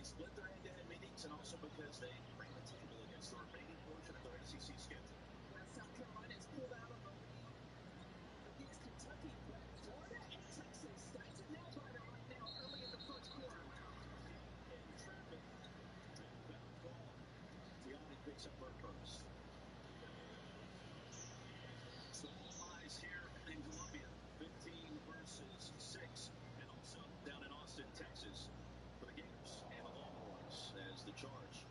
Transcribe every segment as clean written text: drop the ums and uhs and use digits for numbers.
split their head-to-head meetings and also because they ran the table against the remaining portion of their SEC schedule. South Carolina has pulled out of the lead against Kentucky, but Florida and Texas, that's a nail-biter right now early in the first quarter. In traffic, inbound ball. Tiani picks up her first. So all eyes here in Columbia, 15 versus 6, and also down in Austin, Texas, for the Gators and the Longhorns as the charge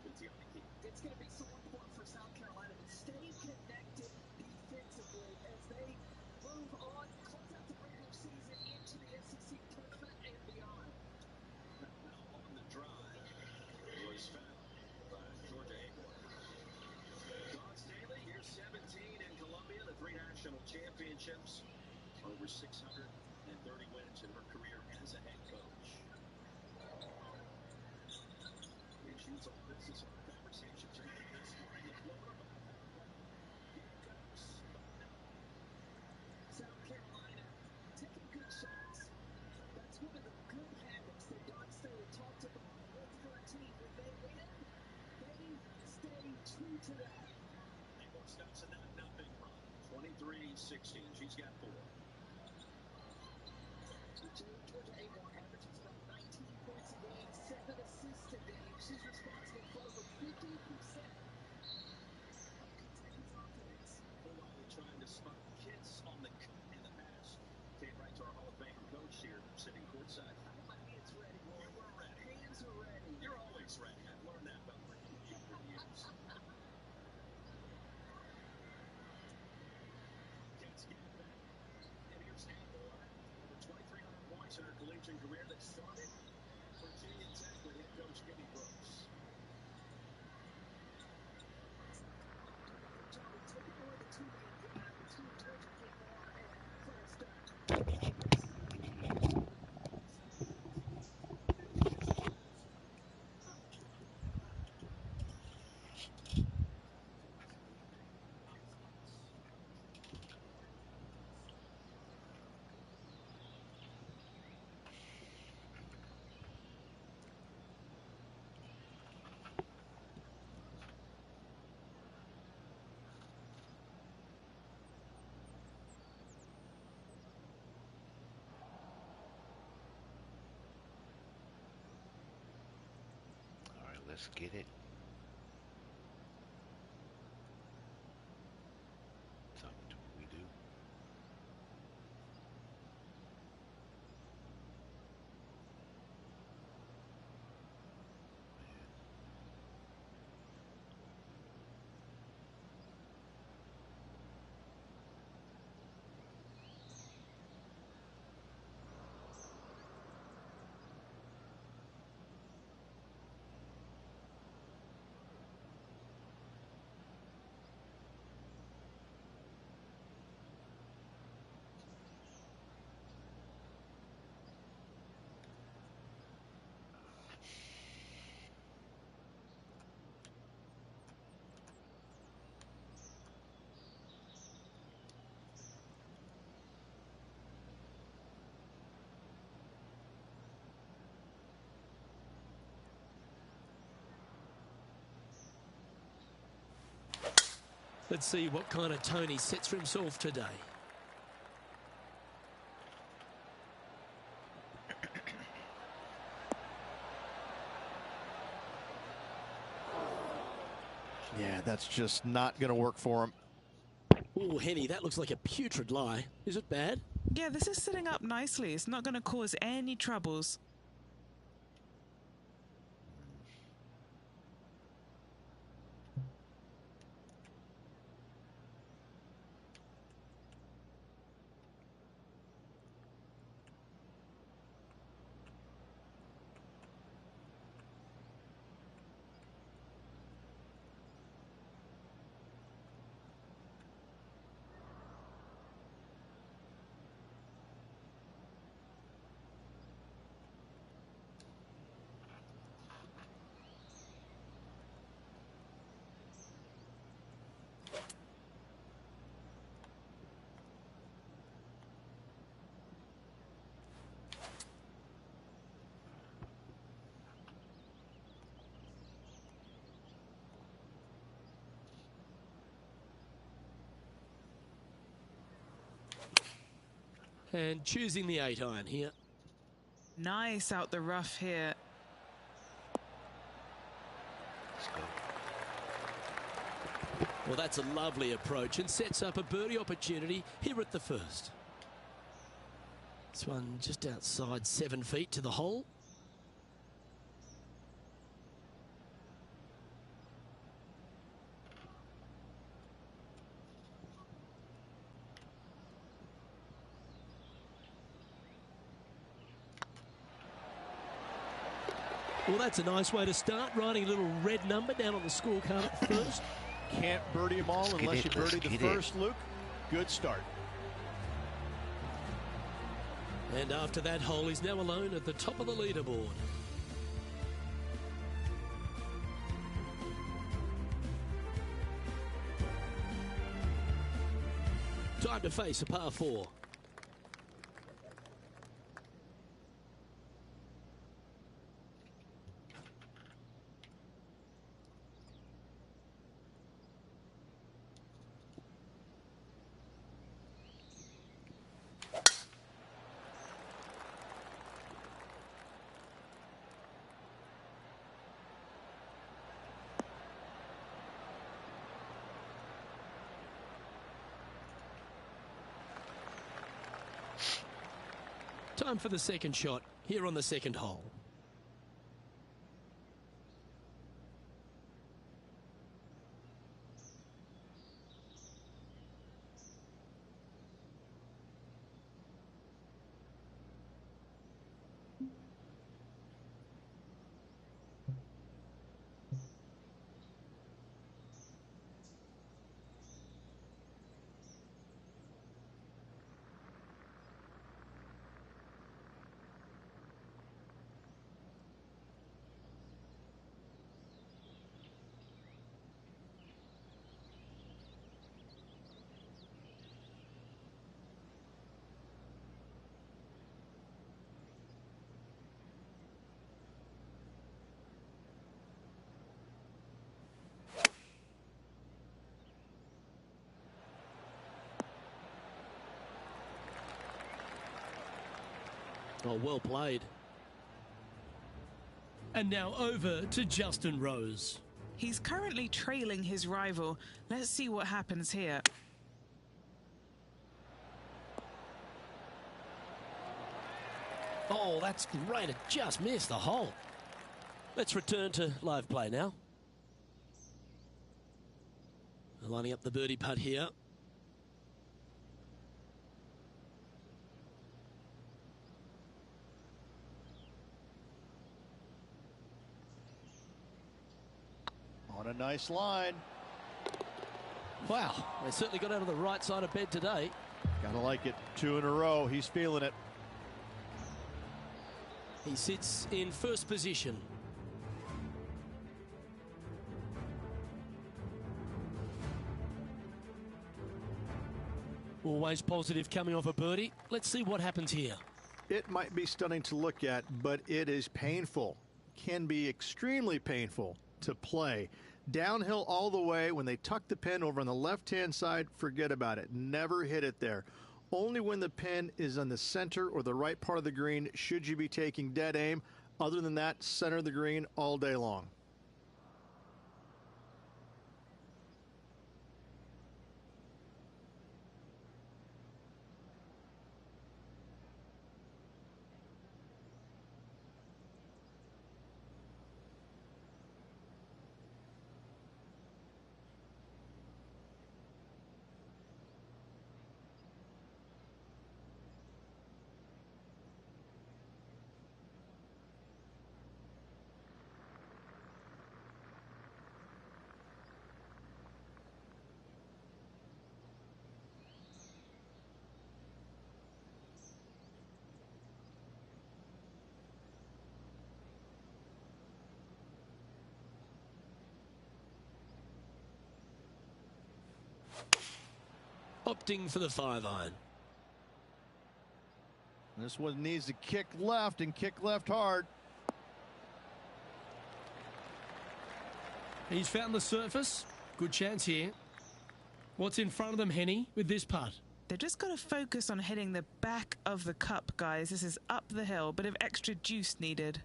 with Tiani Keefton. It's going to be so important for South Carolina to stay connected defensively as they move on, close out the regular season into the SEC tournament and beyond. Now on the drive was fouled by Georgia Acorn. Dawn Staley, year 17 in Columbia, the 3 national championships, over 630 wins in her career as a head coach. And she's all this as our conversations are this morning. The floater by here comes South Carolina taking good shots. That's one of the good habits that Dawn Staley talked about with her team. When they win, they stay true to that. Acorn stops in that nothing run. 23-16. She's got 4. Georgia Acorn averages about 19 points a game, 7 assists a game. She's responsible for over 50% of Kentucky's offense. While we're trying to spot kids on the in the past, Kate Wright's our Hall of Fame coach here, sitting courtside. I have my hands ready, boy. You were ready. Hands are ready. You're always ready. I've learned that about working with you for years. Cats get it back. And here's Handler. Over 2,300 points in her collegiate career that started Virginia Tech with head coach Jimmy Brooks. Taking away the two-man gap between Georgia Acorn and First Up. All right, let's get it. Something to what we do. Let's see what kind of tone he sets for himself today. Yeah, that's just not going to work for him. Oh, Henny, that looks like a putrid lie. Is it bad? Yeah, this is setting up nicely. It's not going to cause any troubles. And choosing the 8-iron here. Nice out the rough here. Let's go. Well, that's a lovely approach and sets up a birdie opportunity here at the first. This one just outside 7 feet to the hole. Well, that's a nice way to start, writing a little red number down on the scorecard at first. Can't birdie them all unless you birdie the first, Luke. Good start. And after that hole, he's now alone at the top of the leaderboard. Time to face a par 4. Time for the second shot here on the second hole. Oh, well played. And now over to Justin Rose. He's currently trailing his rival. Let's see what happens here. Oh, that's great. It just missed the hole. Let's return to live play now. Lining up the birdie putt here. On a nice line. Wow, they certainly got out of the right side of bed today. Gotta like it. 2 in a row. He's feeling it. He sits in first position. Always positive coming off a birdie. Let's see what happens here. It might be stunning to look at, but it is painful. Can be extremely painful to play. Downhill all the way. When they tuck the pin over on the left-hand side, forget about it. Never hit it there. Only when the pin is on the center or the right part of the green should you be taking dead aim. Other than that, center of the green all day long. Opting for the 5-iron. This one needs to kick left and kick left hard. He's found the surface. Good chance here. What's in front of them, Henny, with this putt? They've just got to focus on hitting the back of the cup, guys. This is up the hill, bit of extra juice needed.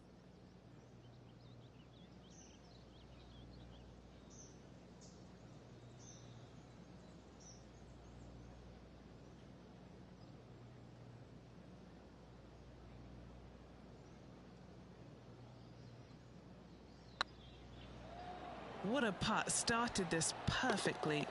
What a putt. Started this perfectly.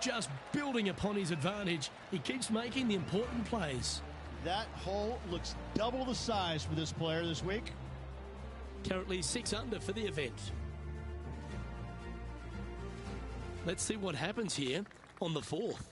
Just building upon his advantage. He keeps making the important plays. That hole looks double the size for this player this week. Currently 6 under for the event. Let's see what happens here on the 4th.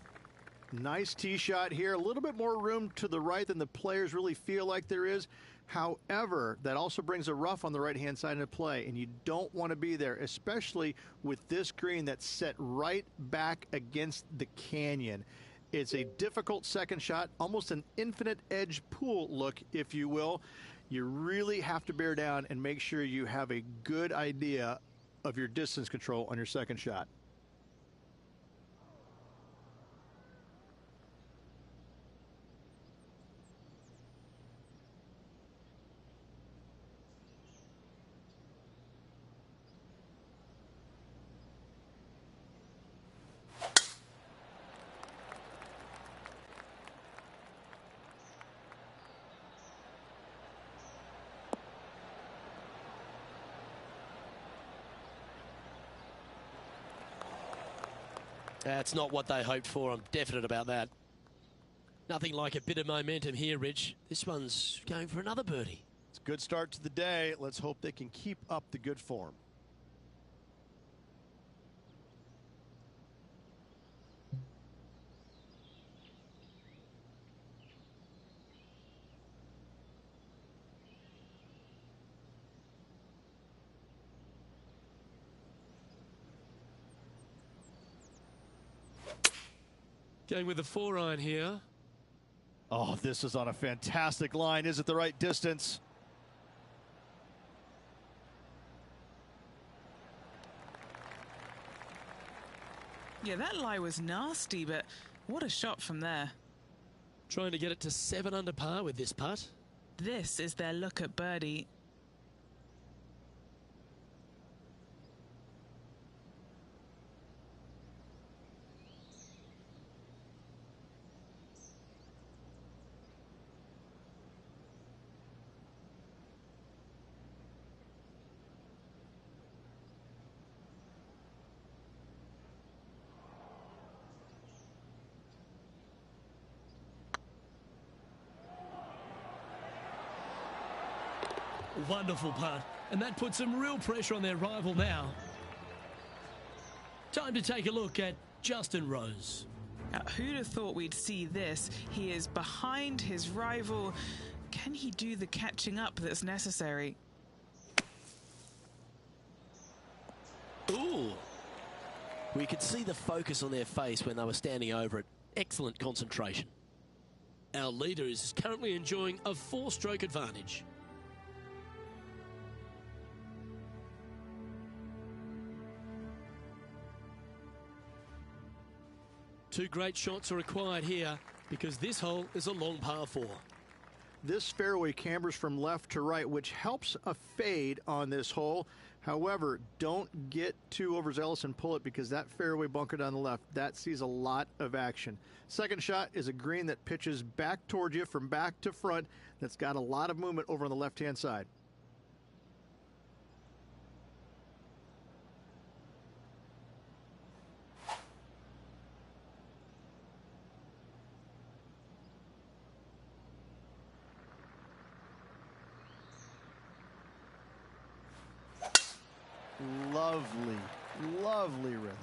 Nice tee shot here. A little bit more room to the right than the players really feel like there is. However, that also brings a rough on the right-hand side into play, and you don't want to be there, especially with this green that's set right back against the canyon. It's a difficult second shot, almost an infinite edge pool look, if you will. You really have to bear down and make sure you have a good idea of your distance control on your second shot. That's not what they hoped for. I'm definite about that. Nothing like a bit of momentum here, Rich. This one's going for another birdie. It's a good start to the day. Let's hope they can keep up the good form. Going with a 4-iron here. Oh, this is on a fantastic line. Is it the right distance? Yeah, that lie was nasty, but what a shot from there. Trying to get it to 7 under par with this putt. This is their look at birdie. Wonderful putt. And that puts some real pressure on their rival now. Time to take a look at Justin Rose. Now, who'd have thought we'd see this? He is behind his rival. Can he do the catching up that's necessary? Ooh. We could see the focus on their face when they were standing over it. Excellent concentration. Our leader is currently enjoying a 4-stroke advantage. Two great shots are required here because this hole is a long par 4. This fairway cambers from left to right, which helps a fade on this hole. However, don't get too overzealous and pull it because that fairway bunker down the left, that sees a lot of action. Second shot is a green that pitches back towards you from back to front. That's got a lot of movement over on the left-hand side. Lovely, lovely rhythm.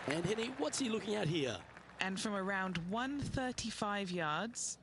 And Henny, what's he looking at here? And from around 135 yards.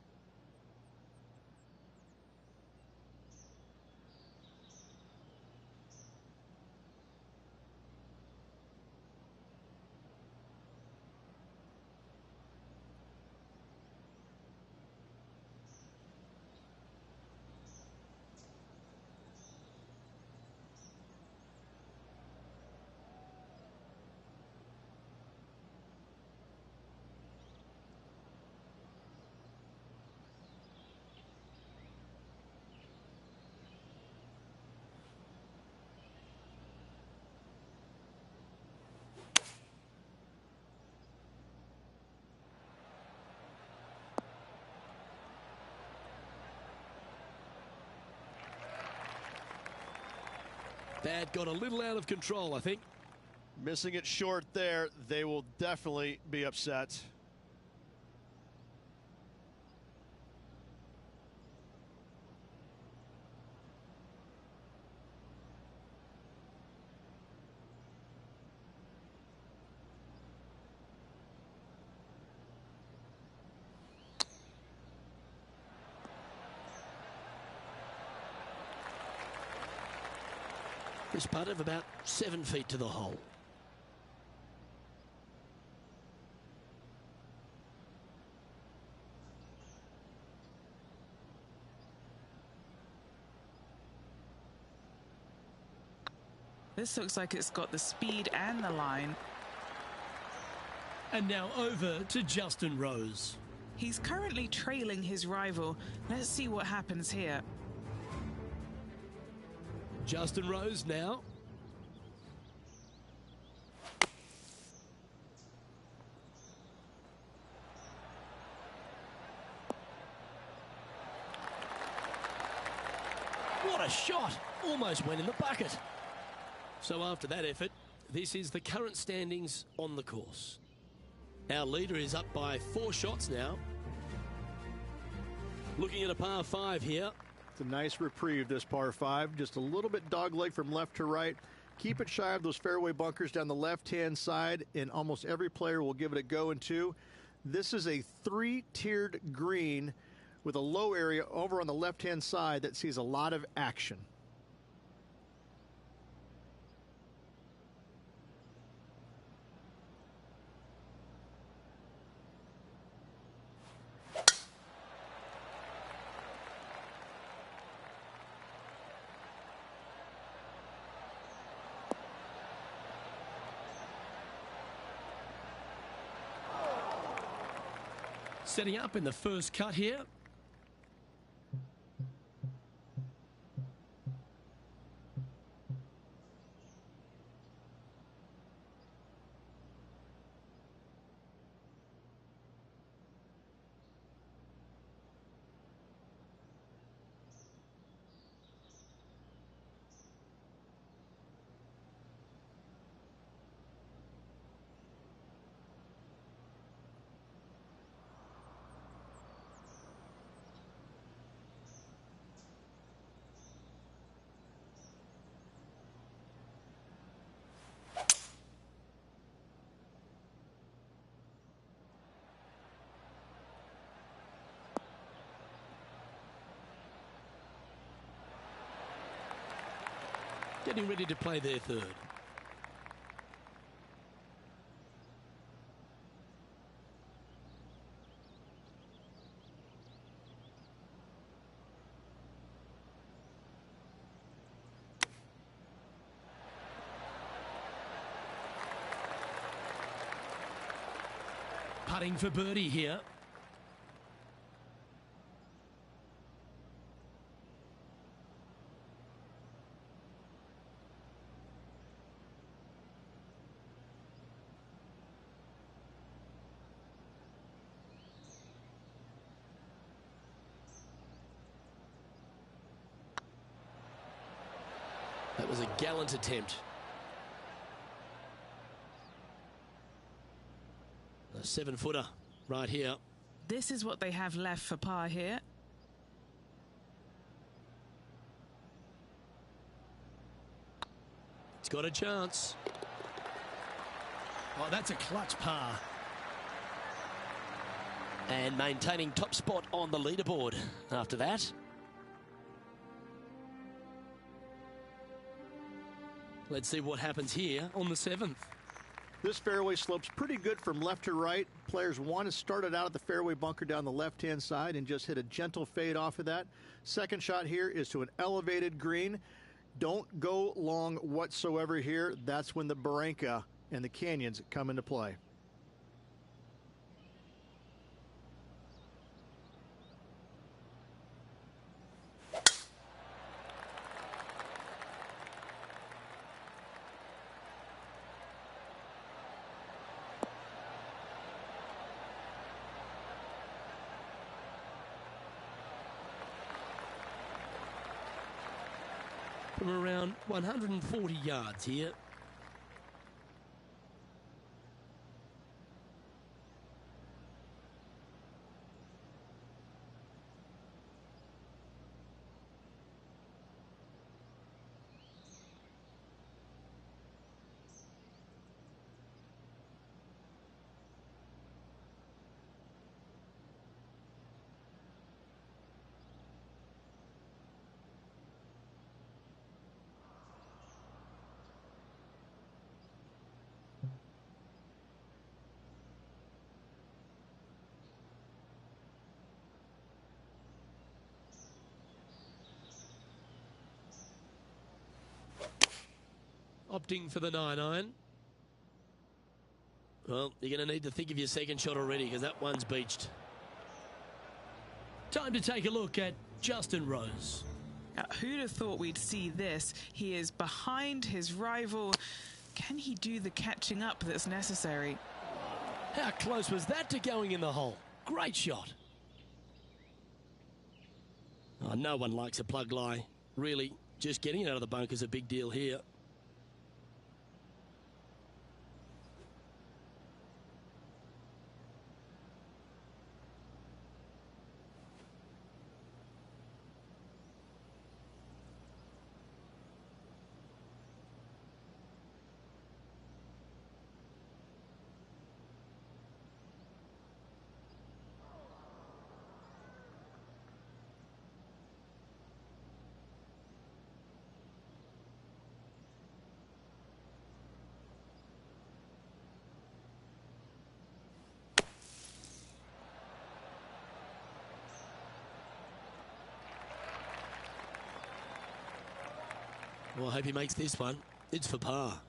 That got a little out of control, I think. Missing it short there, they will definitely be upset. This putt of about 7 feet to the hole. This looks like it's got the speed and the line. And now over to Justin Rose. He's currently trailing his rival. Let's see what happens here. Justin Rose now. What a shot! Almost went in the bucket. So after that effort, this is the current standings on the course. Our leader is up by 4 shots now. Looking at a par 5 here. It's a nice reprieve, this par 5. Just a little bit dogleg from left to right. Keep it shy of those fairway bunkers down the left-hand side, and almost every player will give it a go in 2. This is a 3-tiered green with a low area over on the left-hand side that sees a lot of action. Setting up in the first cut here. Getting ready to play their third. Putting for birdie here. That was a gallant attempt. A 7-footer right here. This is what they have left for par here. It's got a chance. Oh, that's a clutch par. And maintaining top spot on the leaderboard after that. Let's see what happens here on the 7th. This fairway slopes pretty good from left to right. Players want to start it out at the fairway bunker down the left-hand side and just hit a gentle fade off of that. Second shot here is to an elevated green. Don't go long whatsoever here. That's when the Barranca and the canyons come into play. from around 140 yards here. Opting for the 9-iron. Well, you're going to need to think of your second shot already because that one's beached. Time to take a look at Justin Rose. Who'd have thought we'd see this? He is behind his rival. Can he do the catching up that's necessary? How close was that to going in the hole? Great shot. Oh, no one likes a plug lie. Really, just getting it out of the bunker is a big deal here. Well, I hope he makes this one. It's for par.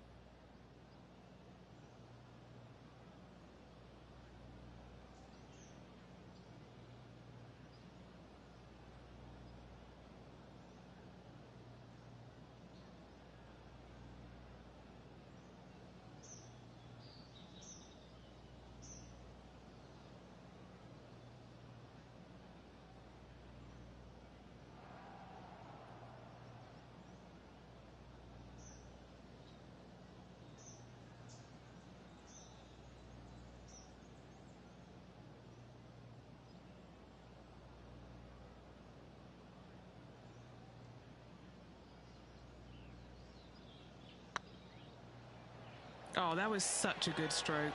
Oh, that was such a good stroke.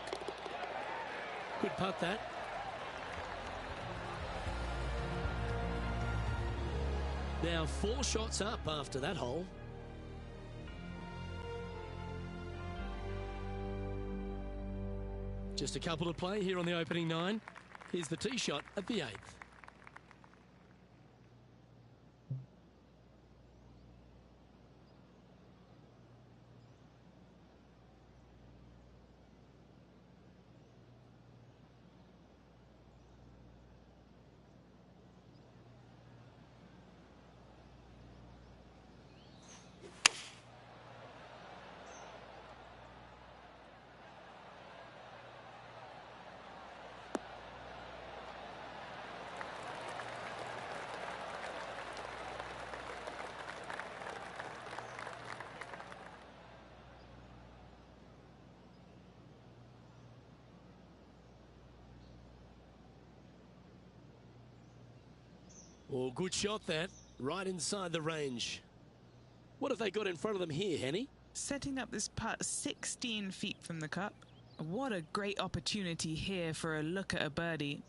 Good putt, that. Now 4 shots up after that hole. Just a couple to play here on the opening 9. Here's the tee shot at the 8th. Well, good shot that, right inside the range. What have they got in front of them here, Henny? Setting up this putt 16 feet from the cup. What a great opportunity here for a look at a birdie.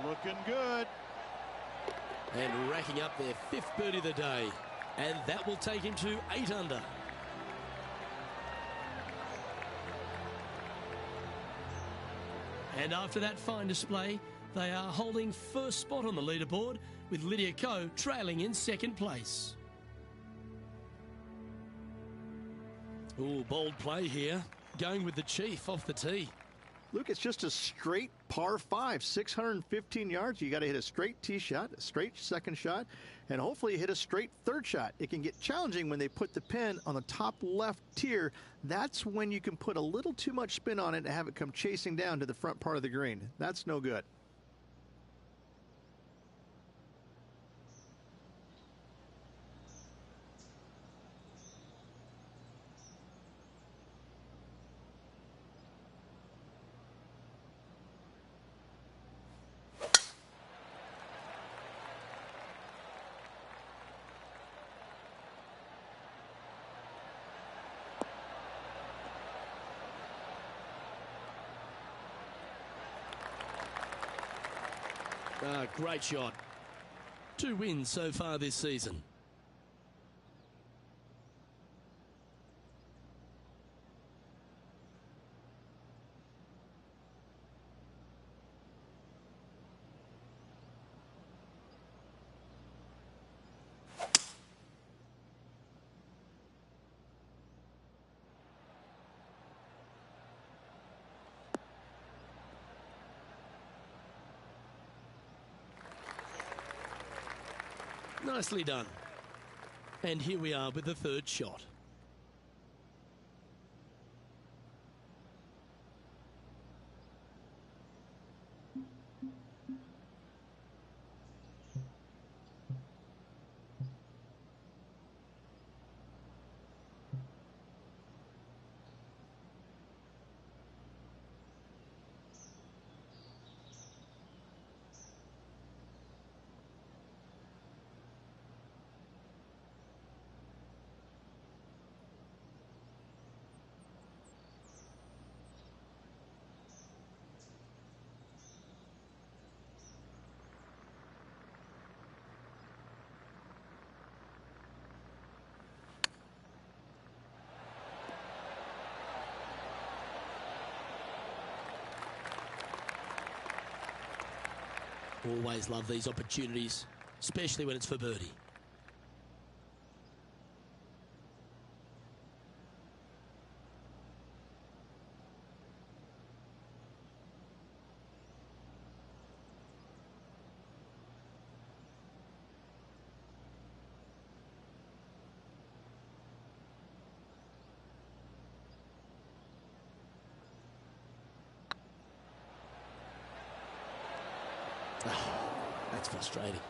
Looking good. And racking up their 5th birdie of the day. And that will take him to 8 under. And after that fine display, they are holding first spot on the leaderboard, with Lydia Ko trailing in 2nd place. Ooh, bold play here, going with the Chief off the tee. Luke, it's just a straight par 5, 615 yards. You got to hit a straight tee shot, a straight second shot, and hopefully hit a straight third shot. It can get challenging when they put the pin on the top left tier. That's when you can put a little too much spin on it and have it come chasing down to the front part of the green. That's no good. Great shot. 2 wins so far this season. Nicely done. And here we are with the 3rd shot. Always love these opportunities, especially when it's for birdie. Oh, that's frustrating.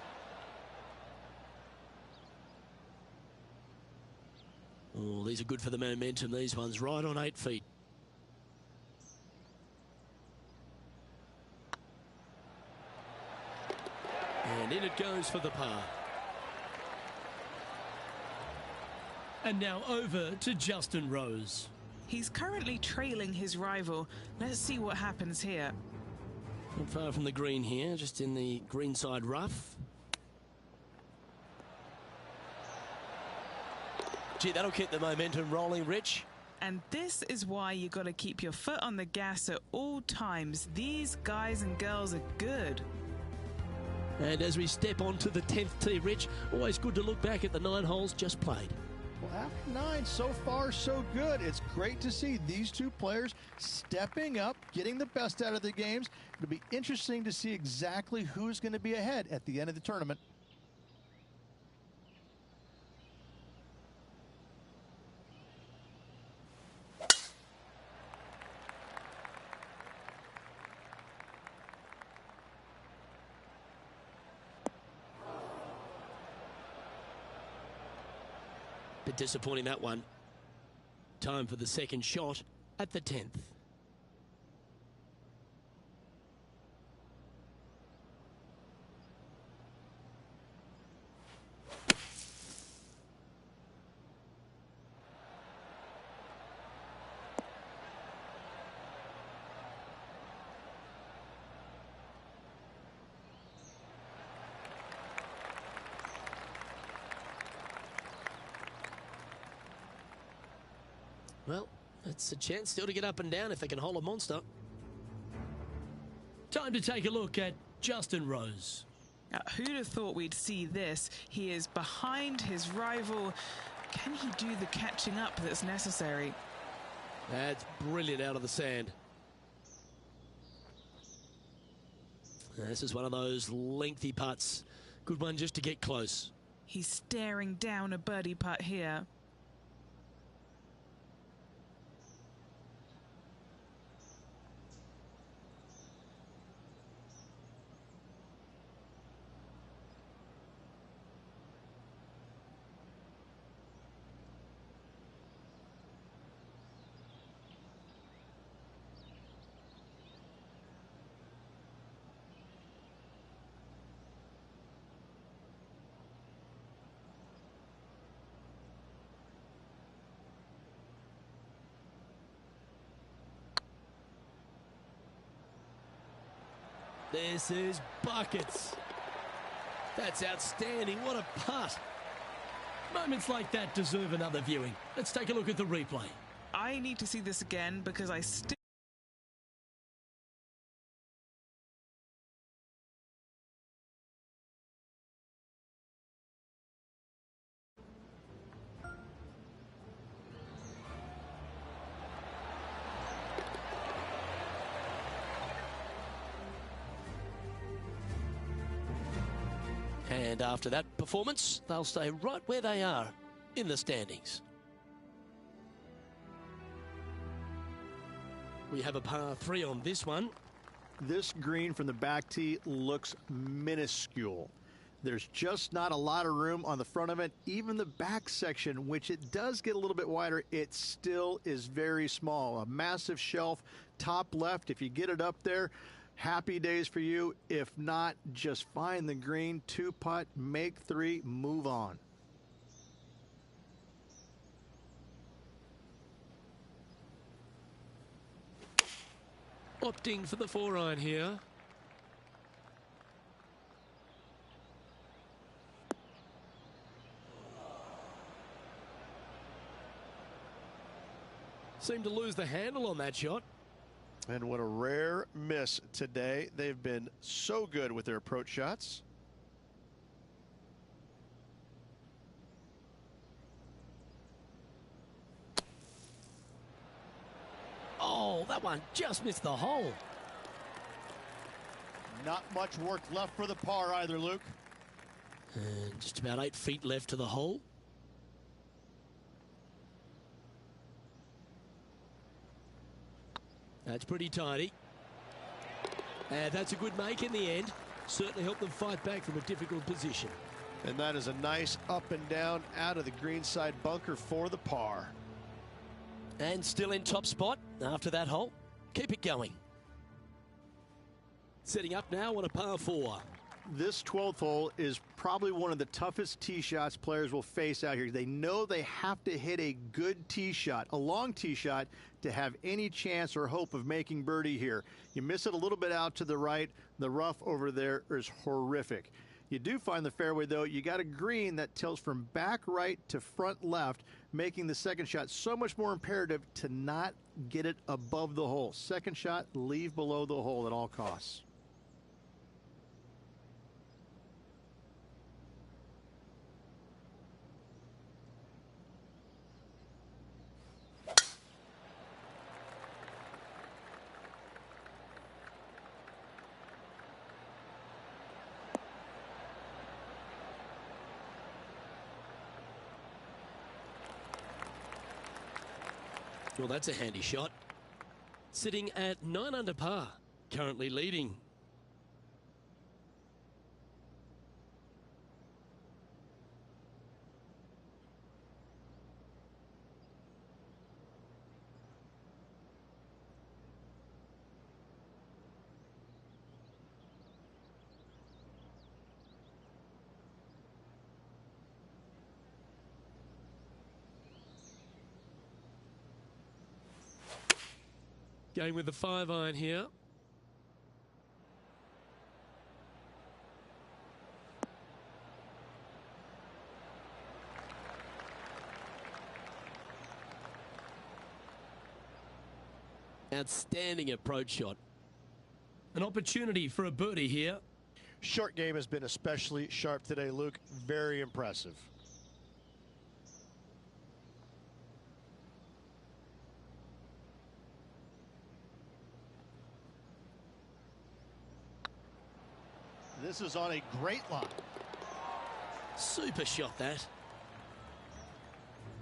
Oh, these are good for the momentum, these ones, right on 8 feet. And in it goes for the par. And now over to Justin Rose. He's currently trailing his rival. Let's see what happens here. Not far from the green here, just in the greenside rough. Gee, that'll keep the momentum rolling, Rich. And this is why you got to keep your foot on the gas at all times. These guys and girls are good. And as we step onto the 10th tee, Rich, always good to look back at the 9 holes just played. Well, after 9, so far so good. It's great to see these two players stepping up, getting the best out of the games. It'll be interesting to see exactly who's going to be ahead at the end of the tournament. Bit disappointing, that one. Time for the second shot at the 10th. Well, it's a chance still to get up and down if they can hold a monster. Time to take a look at Justin Rose. Now, who'd have thought we'd see this? He is behind his rival. Can he do the catching up that's necessary? That's brilliant out of the sand. This is one of those lengthy putts. Good one just to get close. He's staring down a birdie putt here. This is buckets. That's outstanding. What a putt. Moments like that deserve another viewing. Let's take a look at the replay. I need to see this again because I still... And after that performance, they'll stay right where they are in the standings. We have a par 3 on this one. This green from the back tee looks minuscule. There's just not a lot of room on the front of it. Even the back section, which it does get a little bit wider, it still is very small. A massive shelf, top left. If you get it up there, happy days for you. If not, just find the green, 2-putt, make 3, move on. Opting for the 4-iron here. Seemed to lose the handle on that shot. And what a rare miss today. They've been so good with their approach shots. Oh, that one just missed the hole. Not much work left for the par either, Luke. And just about 8 feet left to the hole. That's pretty tidy. And that's a good make in the end. Certainly helped them fight back from a difficult position. And that is a nice up and down out of the greenside bunker for the par. And still in top spot after that hole. Keep it going. Setting up now on a par 4. This 12th hole is probably one of the toughest tee shots players will face out here. They know they have to hit a good tee shot, a long tee shot, to have any chance or hope of making birdie here. You miss it a little bit out to the right, the rough over there is horrific. You do find the fairway, though. You got a green that tilts from back right to front left, making the second shot so much more imperative to not get it above the hole. Second shot, leave below the hole at all costs. Well, that's a handy shot. Sitting at 9 under par, currently leading. Going with the 5-iron here. Outstanding approach shot. An opportunity for a birdie here. Short game has been especially sharp today, Luke. Very impressive. This is on a great line. Super shot, that.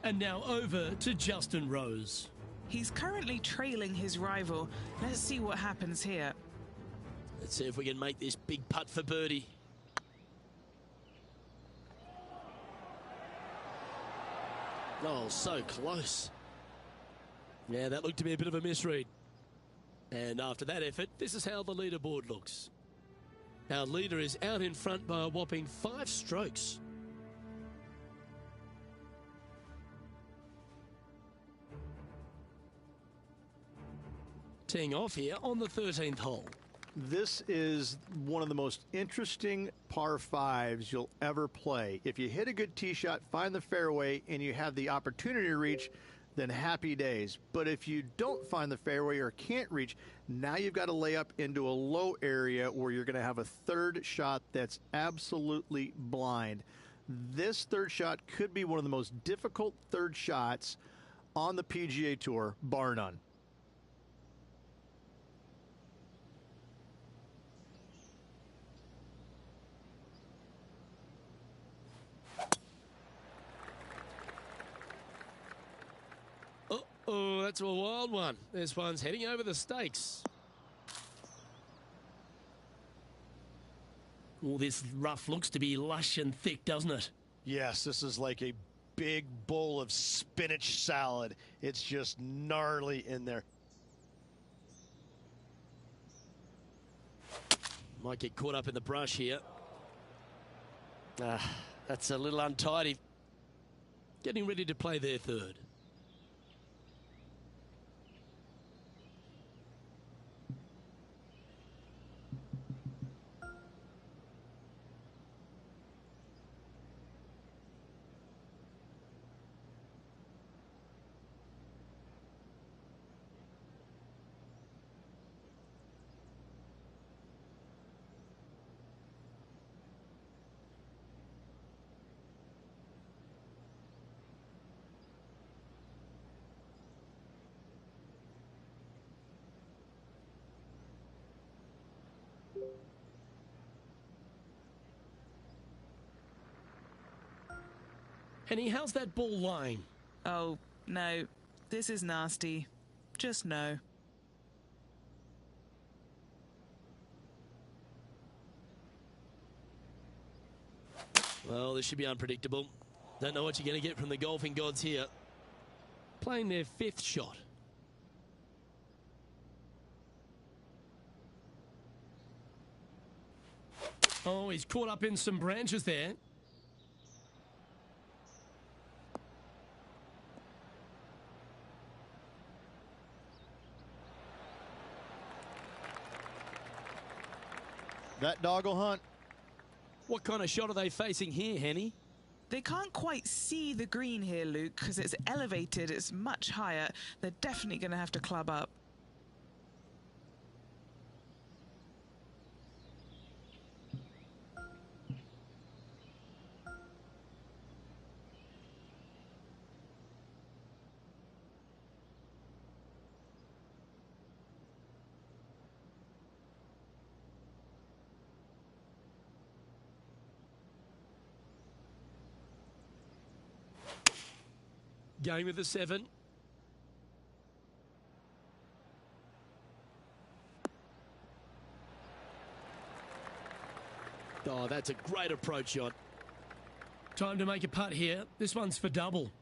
And now over to Justin Rose. He's currently trailing his rival. Let's see what happens here. Let's see if we can make this big putt for birdie. Oh, so close. Yeah, that looked to be a bit of a misread. And after that effort, this is how the leaderboard looks. Our leader is out in front by a whopping 5 strokes. Teeing off here on the 13th hole. This is one of the most interesting par 5s you'll ever play. If you hit a good tee shot, find the fairway, and you have the opportunity to reach, then happy days. But if you don't find the fairway or can't reach, now you've got to lay up into a low area where you're going to have a third shot that's absolutely blind. This third shot could be one of the most difficult third shots on the PGA Tour, bar none. Oh, that's a wild one. This one's heading over the stakes. Oh, this rough looks to be lush and thick, doesn't it? Yes, this is like a big bowl of spinach salad. It's just gnarly in there. Might get caught up in the brush here. That's a little untidy. Getting ready to play their third. Henny, how's that ball lying? Oh, no. This is nasty. Just no. Well, this should be unpredictable. Don't know what you're going to get from the golfing gods here. Playing their 5th shot. Oh, he's caught up in some branches there. That dog will hunt. What kind of shot are they facing here, Henny? They can't quite see the green here, Luke, because it's elevated. It's much higher. They're definitely going to have to club up. Going with the 7. Oh, that's a great approach shot. Time to make a putt here. This one's for double.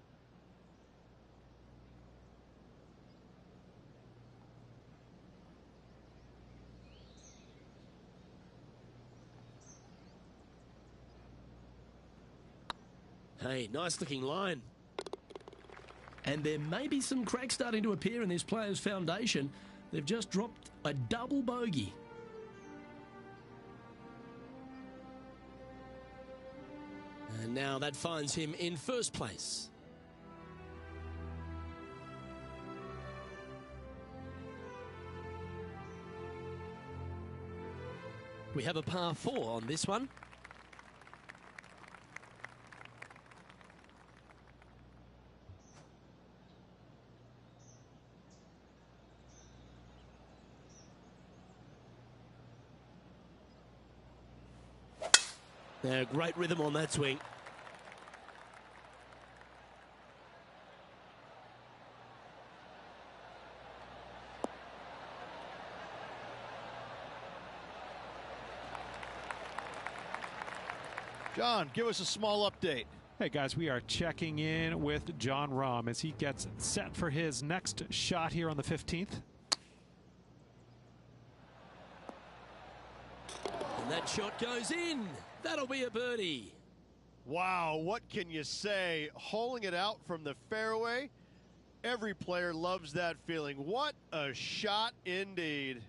Hey, nice looking line. And there may be some cracks starting to appear in this player's foundation. They've just dropped a double bogey. And now that finds him in first place. We have a par 4 on this one. Great rhythm on that swing. John, give us a small update. Hey guys, we are checking in with Jon Rahm as he gets set for his next shot here on the 15th. And that shot goes in. That'll be a birdie. Wow, what can you say? Holing it out from the fairway. Every player loves that feeling. What a shot indeed.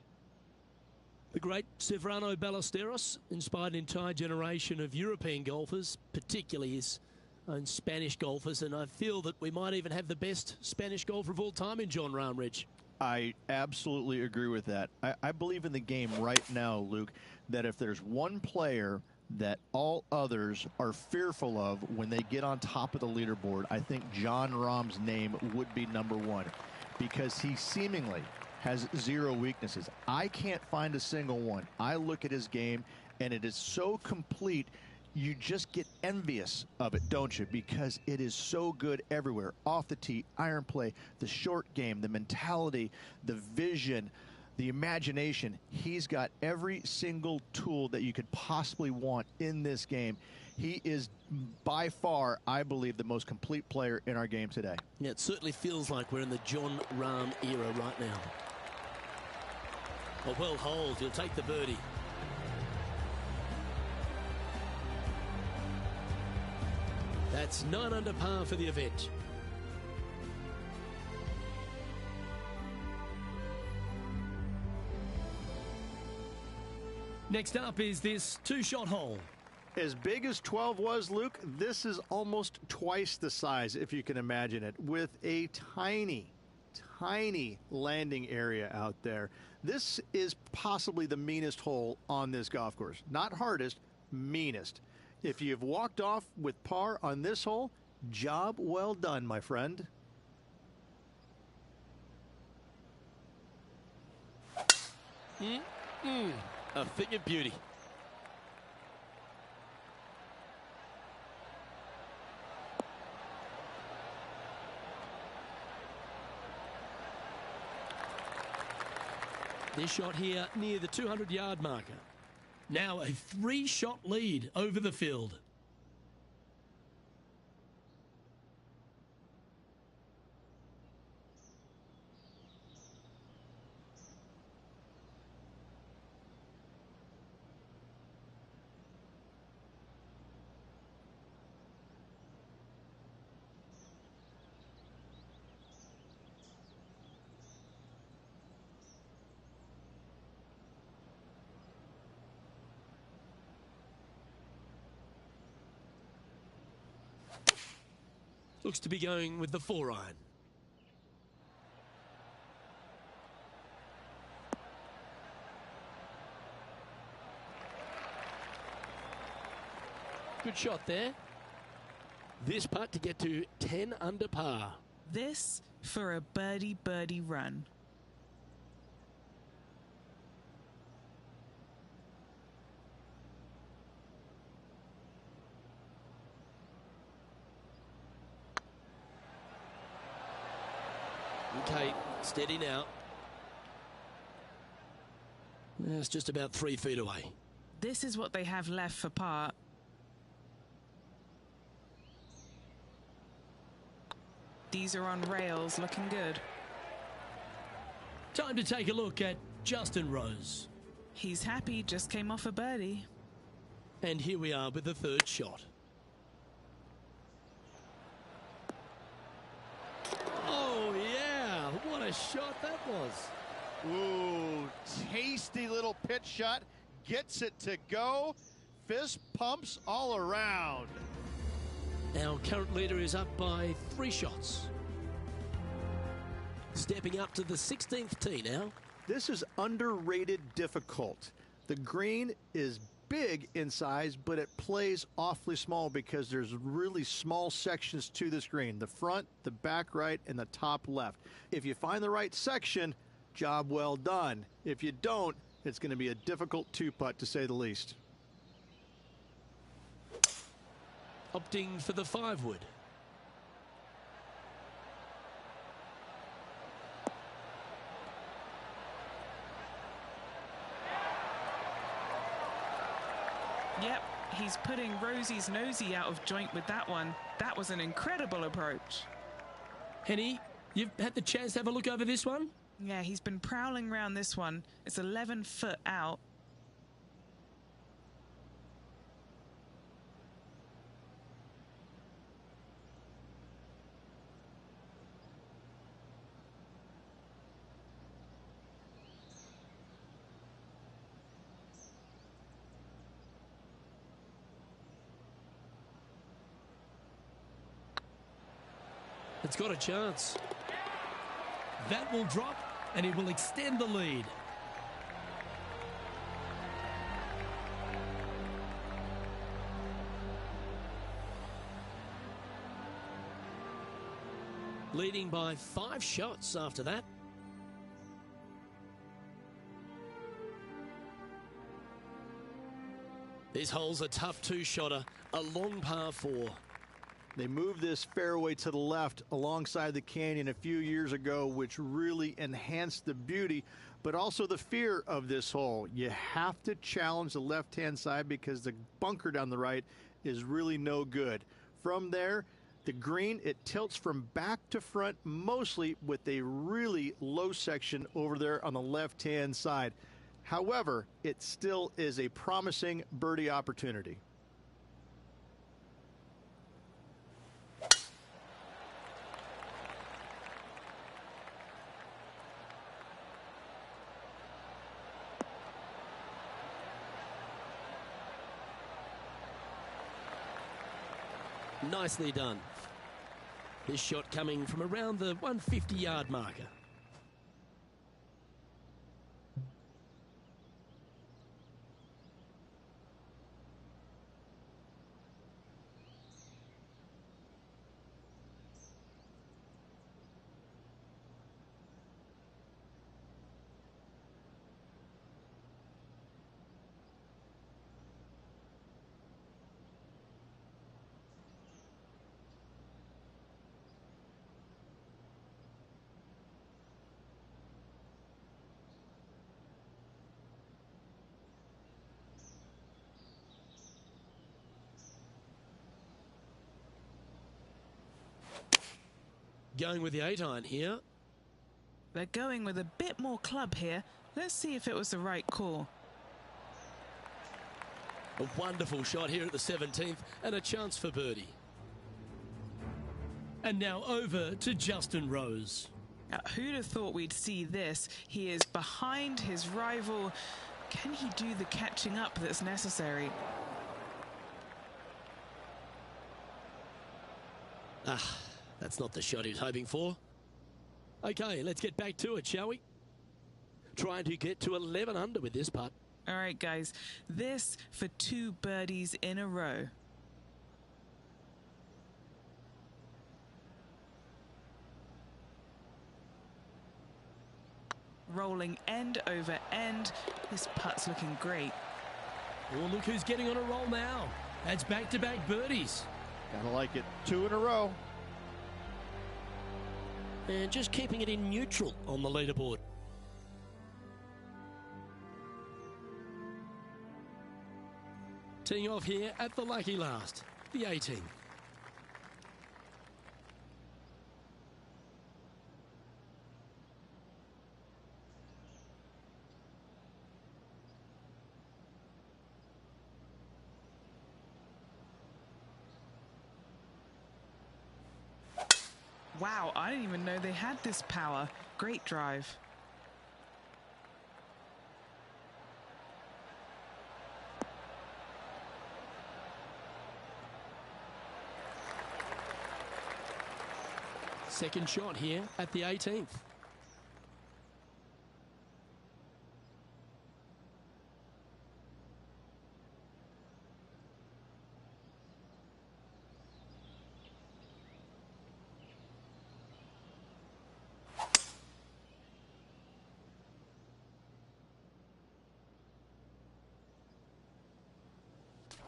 The great Severano Ballesteros inspired an entire generation of European golfers, particularly his own Spanish golfers, and I feel that we might even have the best Spanish golfer of all time in Jon Rahm, Rich. I absolutely agree with that. I believe in the game right now, Luke, that if there's one player that all others are fearful of when they get on top of the leaderboard, I think Jon Rahm's name would be number one, because he seemingly has zero weaknesses. I can't find a single one. I look at his game, and it is so complete, you just get envious of it, don't you? Because it is so good everywhere. Off the tee, iron play, the short game, the mentality, the vision, the imagination. He's got every single tool that you could possibly want in this game. He is by far, I believe, the most complete player in our game today. Yeah, it certainly feels like we're in the Jon Rahm era right now. A well holed, he'll take the birdie. That's 9 under par for the event. Next up is this 2-shot hole. As big as 12 was, Luke, this is almost twice the size, if you can imagine it, with a tiny landing area out there. This is possibly the meanest hole on this golf course. Not hardest, meanest. If you've walked off with par on this hole, job well done, my friend. A thing of beauty. This shot here near the 200-yard marker. Now a 3-shot lead over the field. Looks to be going with the 4-iron. Good shot there. This putt to get to 10 under par. This for a birdie run. Okay, steady now. It's just about 3 feet away. This is what they have left for par. These are on rails, looking good. Time to take a look at Justin Rose. He's happy, just came off a birdie. And here we are with the 3rd shot. Oh, yeah. What a shot that was. Ooh, tasty little pitch shot. Gets it to go. Fist pumps all around. Our current leader is up by 3 shots. Stepping up to the 16th tee now. This is underrated difficult. The green is big in size, but it plays awfully small because there's really small sections to this green. The front, the back right, and the top left. If you find the right section, job well done. If you don't, it's going to be a difficult two-putt to say the least. Opting for the 5-wood. Yep, he's putting Rosie's nosy out of joint with that one. That was an incredible approach. Henny, you've had the chance to have a look over this one? Yeah, he's been prowling around this one. It's 11 foot out. It's got a chance. That will drop, and it will extend the lead. Leading by 5 shots after that. This hole's a tough 2-shotter, a long par 4. They moved this fairway to the left alongside the canyon a few years ago, which really enhanced the beauty, but also the fear of this hole. You have to challenge the left-hand side because the bunker down the right is really no good. From there, the green, it tilts from back to front, mostly with a really low section over there on the left-hand side. However, it still is a promising birdie opportunity. Nicely done. This shot coming from around the 150-yard marker. Going with the 8-iron here. They're going with a bit more club here. Let's see if it was the right call. A wonderful shot here at the 17th and a chance for birdie. And now over to Justin Rose. Who'd have thought we'd see this? He is behind his rival. Can he do the catching up that's necessary? That's not the shot he was hoping for. Okay, let's get back to it, shall we? Trying to get to 11 under with this putt. All right, guys. This for 2 birdies in a row. Rolling end over end. This putt's looking great. Oh, look who's getting on a roll now. That's back-to-back birdies. Gotta like it. 2 in a row. And just keeping it in neutral on the leaderboard. Teeing off here at the lucky last, the 18th. Wow, I didn't even know they had this power. Great drive. Second shot here at the 18th.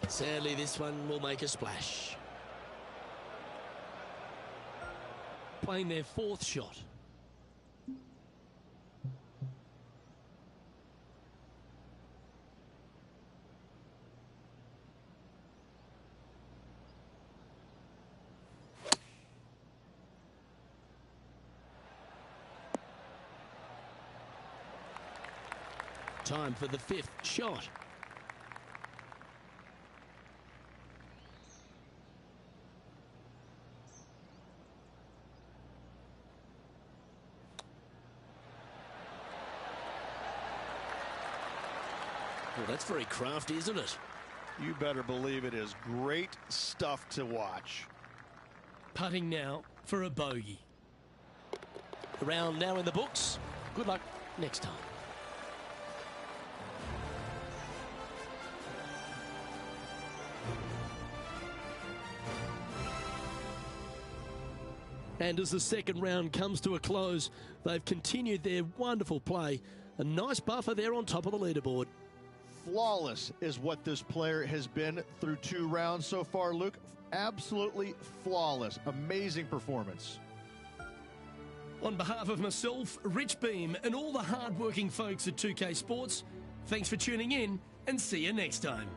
Sadly, this one will make a splash. Playing their fourth shot. Time for the fifth shot. Well, that's very crafty, isn't it? You better believe it is great stuff to watch. Putting now for a bogey. The round now in the books. Good luck next time. And as the second round comes to a close, they've continued their wonderful play. A nice buffer there on top of the leaderboard. Flawless is what this player has been through 2 rounds so far, Luke. Absolutely flawless. Amazing performance. On behalf of myself, Rich Beam, and all the hard-working folks at 2K Sports, thanks for tuning in, and see you next time.